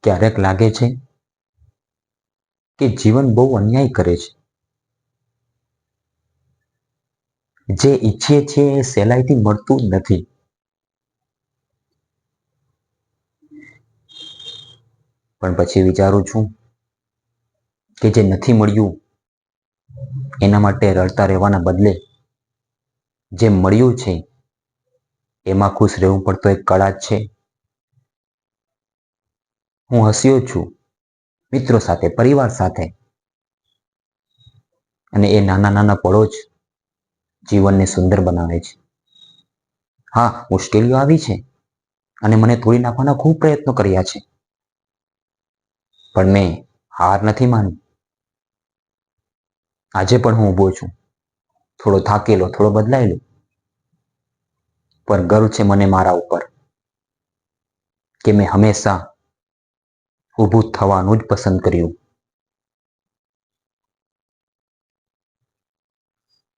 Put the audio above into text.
ક્યારેક લાગે છે કે જીવન બહુ અન્યાય કરે છે. જે ઈચ્છીએ છીએ એ સહેલાઈથી મળતું જ નથી. પણ પછી વિચારું છું કે જે નથી મળ્યું એના માટે રડતા રહેવાના બદલે જે મળ્યું છે એમાં ખુશ રહેવું પડતો એક કળા જ છે. હું હસ્યો છું મિત્રો સાથે, પરિવાર સાથે, અને એ નાના નાના પળો જ જીવનને સુંદર બનાવે છે. હા, મુશ્કેલીઓ આવી છે અને મને તોડી નાખવાના ખૂબ પ્રયત્નો કર્યા છે, પણ મેં હાર નથી માની. આજે પણ હું ઊભો છું, થોડો થાકેલો, થોડો બદલાયેલો, પણ ગર્વ છે મને મારા ઉપર કે મેં હંમેશા ઊભું થવાનું જ પસંદ કર્યું.